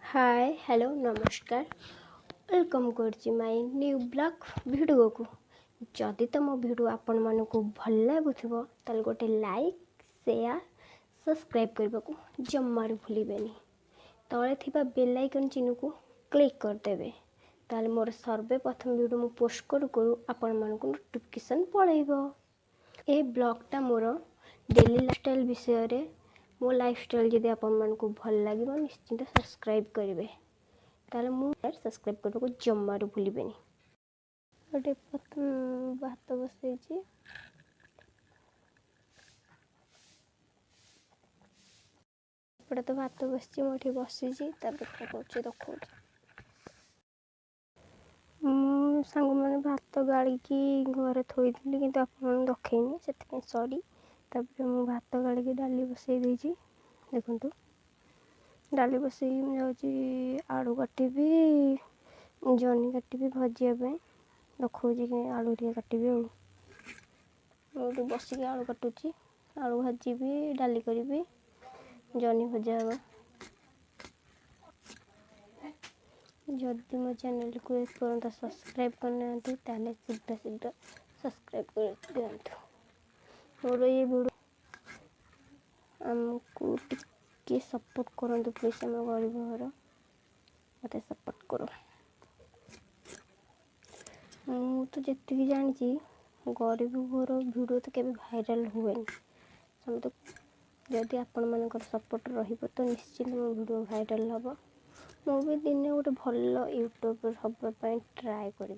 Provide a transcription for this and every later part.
Hi hello नमस्कार welcome करची my new blog video को जदि तो मो वीडियो आपण मानक भल लगुव ताल गोटे लाइक शेयर सब्सक्राइब करने को जमार भूलें तले थिबा बेल आइकन चिन्ह को क्लिक करदे ताल मोर सर्वप्रथम वीडियो मु पोस्ट करू करू आपण मानक नोटिफिकेशन पड़ेबो। ए ब्लॉगटा मोर डेली लाइफस्टाइल विषय रे मो लाइफस्टाइल जदि आपण मानक भल लगे निश्चिंत सब्सक्राइब करेंगे ताले मु सब्सक्राइब करने को जमार भूलें। गोटे प्रथम भात बसई तो भात बस मुझे बसी कर देखा सांग मैंने भात गाड़ी घरे थोड़ी कि आपन दखेनी से सॉरी तापर मु भात गाड़ी डाली बसई देती देखु डाली बसई मुझे आलू काटबी जनी काटबी भाजापी देखा आलू टे काटबी मुझे बसिक आलू काटुची आलू भाजी डाली करी जनी भजा हम जदि मो चैनल को एपर्यंत सब्सक्राइब करना ताले शीघ्र शीघ्र सब्सक्राइब कर दिंतु। मोर ये वीडियो आमको टिके सपोर्ट करंतु प्लीज आम गरीब घर मत सपोर्ट करो। तो जी जानी गरीब घर वीडियो तो केवे भाइराल हुए समझ जदि आपण मानकर सपोर्ट रहिबो तो निश्चित मो वीडियो भाइराल हम मु भी दिने गोटे भल यूट्यूबर हाँपाई ट्राए करी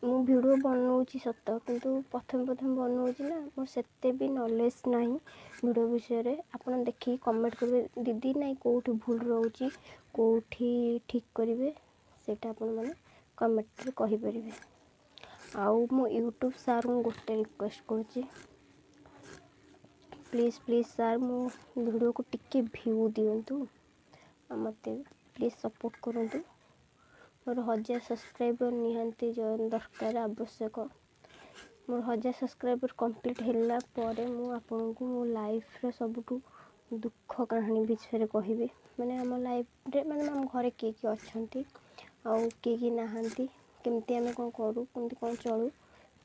मु वीडियो बनाऊँगी सत किंतु प्रथम प्रथम बनाऊँगी ना मोर सेते भी नॉलेज नहीं वीडियो विषय रे आपन देखी कमेंट करेंगे दीदी नाई कोठी भूल रोची कोठी ठीक करेंगे सेटा आपण माने कमेंट रे कहि परिबे। आउ मो यूट्यूब सार को गोटे रिक्वेस्ट करुँची प्लीज प्लीज सार मो वीडियो को टिके व्यू दिंतु मत प्लीज सपोर्ट करूँ मोर 1000 सब्सक्राइबर निहांती जो दरकार आवश्यक मोर 1000 सब्सक्राइबर कंप्लीट होला परे मु आपन को मो लाइफ रे सबटू दुख कहानी विषय कहबी माने हम लाइफ रे माने हम घरे के अच्छी आउ के नहांती केमती आम कौन करूँ केमती कौन चलू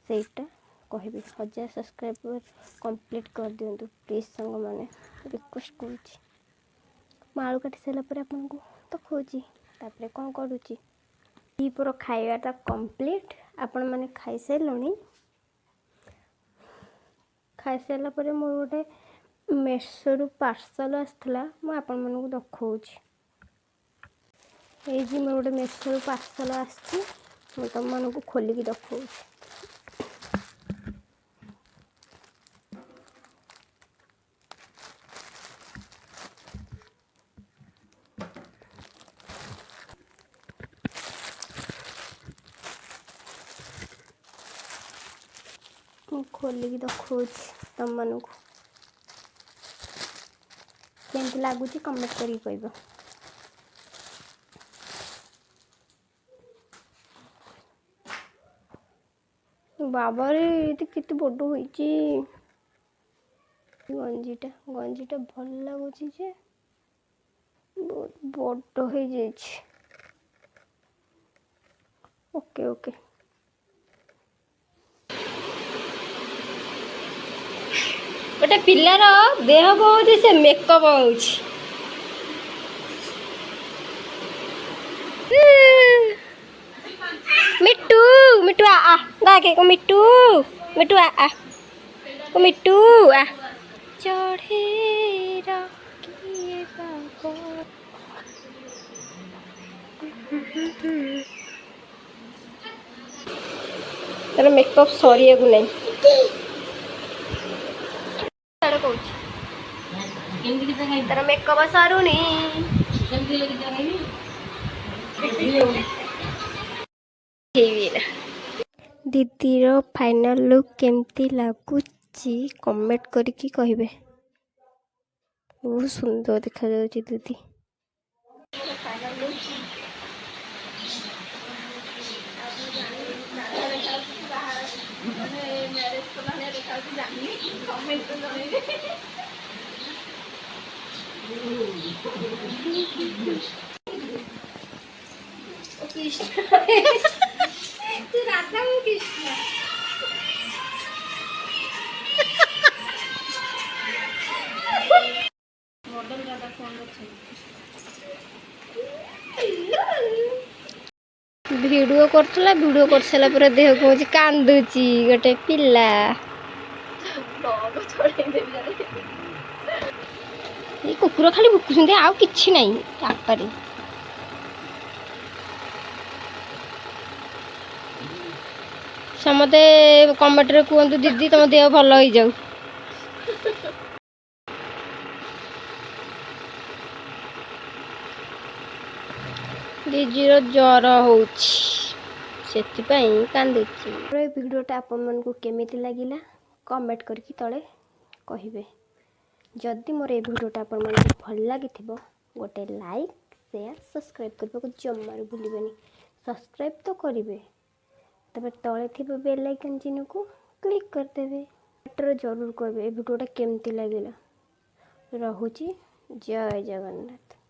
सेटा कहबी 1000 सब्सक्राइबर कंप्लीट कर दिंतु प्लीज सांग मैंने रिक्वेस्ट करुँची आलू काटी सारापर आपन को तो खोजी तापर कौन करुँची दीपर खाइबाटा कंप्लीट आपण मैंने खाई सारे खाई सारापर मोर गोटे मेसो पार्सल आसला मुझे आपण मानक देखा ये मोर गोटे मेसो पार्सल आसी तुम मानक खोलिकी देखा खोलिकी देखा तुम मानक केमती लगुच कमेंट करी कह बाबा रे ये केते बड़ होईची गंजीटा भल लगुच जे बहुत बड़ हो जाइए। ओके ओके गोटे पिलार देह बहुत से मेकअप हो मिट्टू मिट्टू आ गाके को मिट्टू मिट्टू आ को मिट्टू आ चढ़े रखिए बाबा तेरा मेकअप सरिया को नहीं तेरा मेकअप सरुनी दीदीर फाइनल लुक केमती लगुची कमेंट करके कहिबे बहुत सुंदर देखा जाउची दीदी कृष्ण तू राधा वो कृष्ण मॉडल राधा फोन रखे ଭିଡ଼ିଓ କରୁଥିଲା ଭିଡ଼ିଓ କରିସାରିଲା ପରେ ଦେହ କହୁଛି କାନ୍ଦୁଛି ଗୋଟେ ପିଲା ଏଇ କୁକୁର ଖାଲି ଭୁକୁଛନ୍ତି ଆଉ କିଛି ନାହିଁ ଆଗରେ ସମସ୍ତେ କମେଣ୍ଟରେ କୁହନ୍ତୁ ଦିଦି ତମ ଦେହ ଭଲ ହେଇଯାଉ ଦିଦିର ଜ୍ୱର ହେଉଛି ସେଥିପାଇଁ କାନ୍ଦୁଛି ଏ ଭିଡ଼ିଓଟା ଆପଣମାନଙ୍କୁ କେମିତି ଲାଗିଲା କମେଣ୍ଟ କରିକି ତଳେ କହିବେ ଯଦି ମୋର ଏ ଭିଡ଼ିଓଟା ଆପଣମାନଙ୍କୁ ଭଲ ଲାଗିଥିବ ଗୋଟେ ଲାଇକ୍ ସେୟାର ସବସ୍କ୍ରାଇବ୍ କରିବାକୁ ଜମାରୁ ଭୁଲିବେନି ସବସ୍କ୍ରାଇବ୍ ତ କରିବେ ତାପରେ ତଳେ ଥିବା ବେଲ୍ ଆଇକନ୍ ଚିହ୍ନକୁ କ୍ଲିକ୍ କରିଦେବେ ଜରୁର କହିବେ ଏ ଭିଡ଼ିଓଟା କେମିତି ଲାଗିଲା ରହୁଛି ଜୟ ଜଗନ୍ନାଥ।